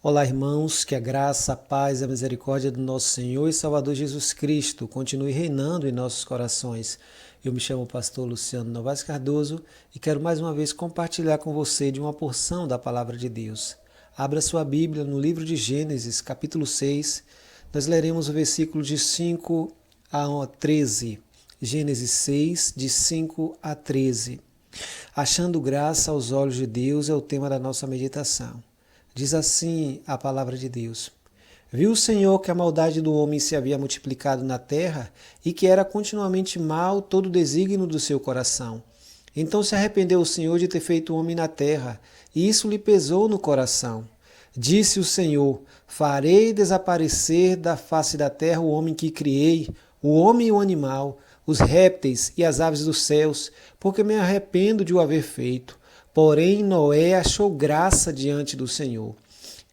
Olá, irmãos, que a graça, a paz e a misericórdia do nosso Senhor e Salvador Jesus Cristo continue reinando em nossos corações. Eu me chamo pastor Luciano Novaes Cardoso e quero mais uma vez compartilhar com você de uma porção da Palavra de Deus. Abra sua Bíblia no livro de Gênesis, capítulo 6. Nós leremos o versículo de 5 a 13. Gênesis 6, de 5 a 13. Achando graça aos olhos de Deus é o tema da nossa meditação. Diz assim a palavra de Deus: Viu o Senhor que a maldade do homem se havia multiplicado na terra e que era continuamente mal todo o desígnio do seu coração. Então se arrependeu o Senhor de ter feito o homem na terra, e isso lhe pesou no coração. Disse o Senhor: Farei desaparecer da face da terra o homem que criei, o homem e o animal, os répteis e as aves dos céus, porque me arrependo de o haver feito. Porém, Noé achou graça diante do Senhor.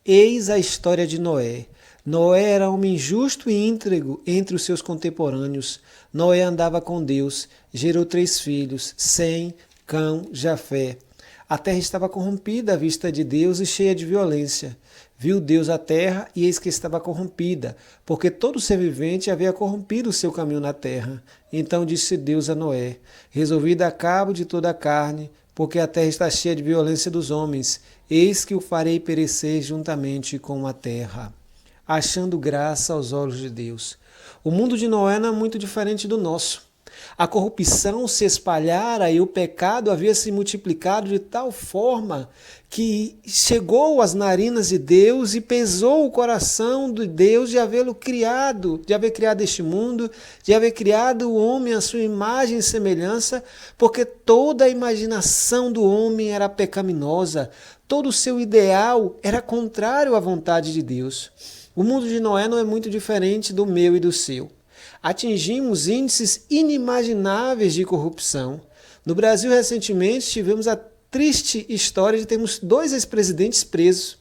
Eis a história de Noé. Noé era homem justo e íntegro entre os seus contemporâneos. Noé andava com Deus, gerou 3 filhos, Sem, Cão, Jafé. A terra estava corrompida à vista de Deus e cheia de violência. Viu Deus a terra e eis que estava corrompida, porque todo ser vivente havia corrompido o seu caminho na terra. Então disse Deus a Noé: Resolvi dar cabo de toda a carne, porque a terra está cheia de violência dos homens, eis que o farei perecer juntamente com a terra. Achando graça aos olhos de Deus. O mundo de Noé não é muito diferente do nosso. A corrupção se espalhara e o pecado havia se multiplicado de tal forma que chegou às narinas de Deus e pesou o coração de Deus de havê-lo criado, de haver criado este mundo, de haver criado o homem à sua imagem e semelhança, porque toda a imaginação do homem era pecaminosa, todo o seu ideal era contrário à vontade de Deus. O mundo de Noé não é muito diferente do meu e do seu. Atingimos índices inimagináveis de corrupção. No Brasil, recentemente, tivemos a triste história de termos 2 ex-presidentes presos.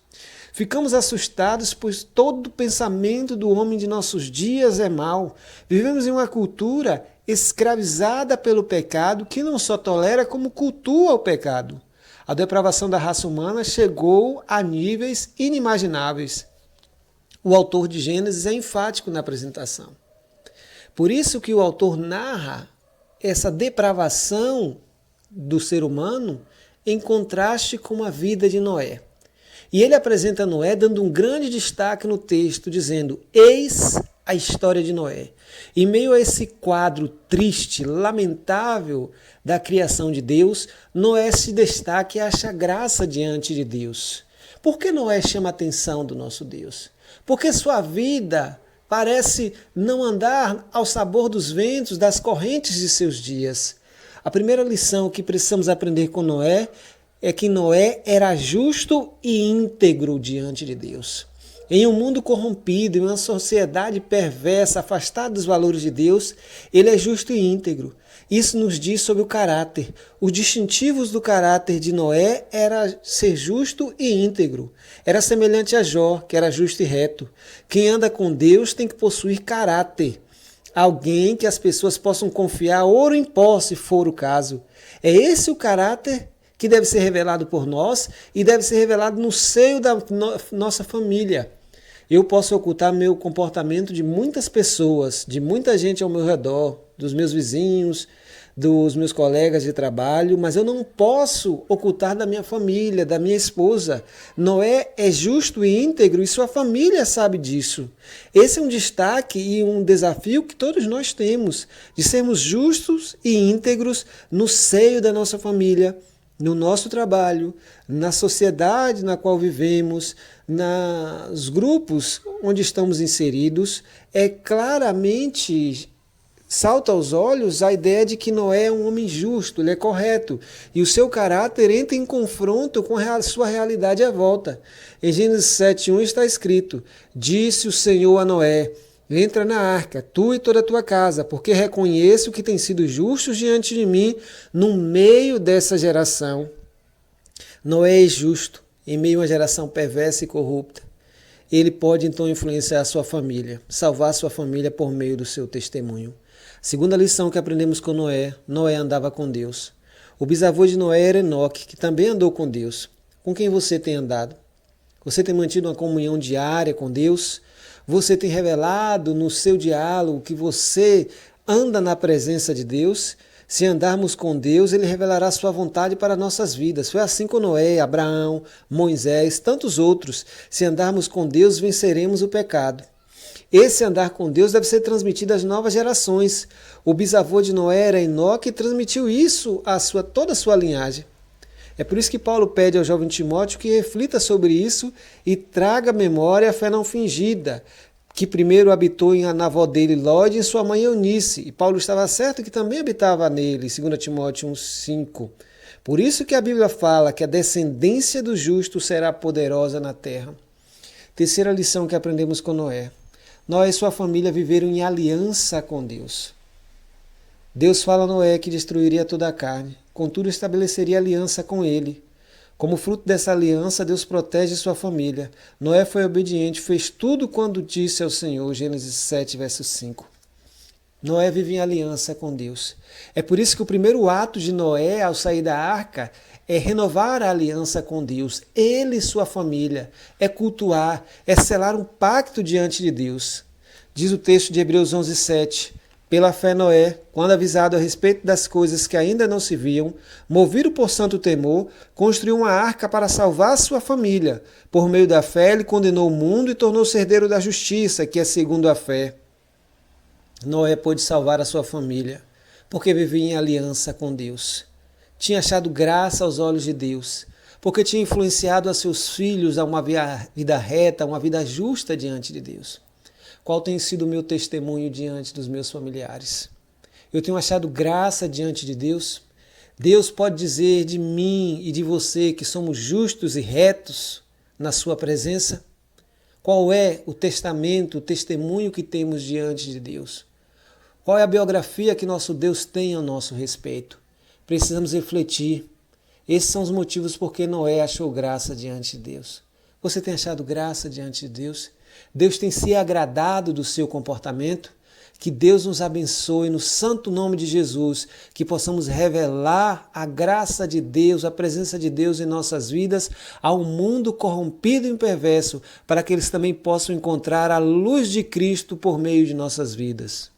Ficamos assustados, pois todo o pensamento do homem de nossos dias é mau. Vivemos em uma cultura escravizada pelo pecado, que não só tolera, como cultua o pecado. A depravação da raça humana chegou a níveis inimagináveis. O autor de Gênesis é enfático na apresentação. Por isso que o autor narra essa depravação do ser humano em contraste com a vida de Noé. E ele apresenta Noé dando um grande destaque no texto, dizendo: Eis a história de Noé. Em meio a esse quadro triste, lamentável da criação de Deus, Noé se destaca e acha graça diante de Deus. Por que Noé chama a atenção do nosso Deus? Porque sua vida parece não andar ao sabor dos ventos, das correntes de seus dias. A primeira lição que precisamos aprender com Noé é que Noé era justo e íntegro diante de Deus. Em um mundo corrompido, em uma sociedade perversa, afastada dos valores de Deus, ele é justo e íntegro. Isso nos diz sobre o caráter. Os distintivos do caráter de Noé era ser justo e íntegro. Era semelhante a Jó, que era justo e reto. Quem anda com Deus tem que possuir caráter. Alguém que as pessoas possam confiar ouro em pó, se for o caso. É esse o caráter que deve ser revelado por nós e deve ser revelado no seio da nossa família. Eu posso ocultar meu comportamento de muitas pessoas, de muita gente ao meu redor, dos meus vizinhos, dos meus colegas de trabalho, mas eu não posso ocultar da minha família, da minha esposa. Noé é justo e íntegro e sua família sabe disso. Esse é um destaque e um desafio que todos nós temos, de sermos justos e íntegros no seio da nossa família, no nosso trabalho, na sociedade na qual vivemos, nos grupos onde estamos inseridos. É claramente salta aos olhos a ideia de que Noé é um homem justo, ele é correto, e o seu caráter entra em confronto com a sua realidade à volta. Em Gênesis 7:1 está escrito: Disse o Senhor a Noé: Entra na arca, tu e toda a tua casa, porque reconheço que tem sido justos diante de mim no meio dessa geração. Noé é justo em meio a uma geração perversa e corrupta. Ele pode então influenciar a sua família, salvar a sua família por meio do seu testemunho. Segunda lição que aprendemos com Noé: Noé andava com Deus. O bisavô de Noé era Enoque, que também andou com Deus. Com quem você tem andado? Você tem mantido uma comunhão diária com Deus? Você tem revelado no seu diálogo que você anda na presença de Deus? Se andarmos com Deus, Ele revelará sua vontade para nossas vidas. Foi assim com Noé, Abraão, Moisés, tantos outros. Se andarmos com Deus, venceremos o pecado. Esse andar com Deus deve ser transmitido às novas gerações. O bisavô de Noé era Enoque e transmitiu isso a toda a sua linhagem. É por isso que Paulo pede ao jovem Timóteo que reflita sobre isso e traga à memória a fé não fingida, que primeiro habitou na avó dele, Lóide, e em sua mãe Eunice. E Paulo estava certo que também habitava nele, 2 Timóteo 1,5. Por isso que a Bíblia fala que a descendência do justo será poderosa na terra. Terceira lição que aprendemos com Noé. Noé e sua família viveram em aliança com Deus. Deus fala a Noé que destruiria toda a carne, contudo estabeleceria aliança com ele. Como fruto dessa aliança, Deus protege sua família. Noé foi obediente, fez tudo quando disse ao Senhor, Gênesis 7, verso 5. Noé vive em aliança com Deus. É por isso que o primeiro ato de Noé ao sair da arca é renovar a aliança com Deus. Ele e sua família. É cultuar, é selar um pacto diante de Deus. Diz o texto de Hebreus 11, 7. Pela fé Noé, quando avisado a respeito das coisas que ainda não se viam, movido por santo temor, construiu uma arca para salvar sua família. Por meio da fé, ele condenou o mundo e tornou-se herdeiro da justiça, que é segundo a fé. Noé pôde salvar a sua família, porque vivia em aliança com Deus. Tinha achado graça aos olhos de Deus, porque tinha influenciado a seus filhos a uma vida reta, uma vida justa diante de Deus. Qual tem sido o meu testemunho diante dos meus familiares? Eu tenho achado graça diante de Deus? Deus pode dizer de mim e de você que somos justos e retos na sua presença? Qual é o testamento, o testemunho que temos diante de Deus? Qual é a biografia que nosso Deus tem a nosso respeito? Precisamos refletir. Esses são os motivos por que Noé achou graça diante de Deus. Você tem achado graça diante de Deus? Deus tem se agradado do seu comportamento? Que Deus nos abençoe no santo nome de Jesus, que possamos revelar a graça de Deus, a presença de Deus em nossas vidas ao mundo corrompido e perverso, para que eles também possam encontrar a luz de Cristo por meio de nossas vidas.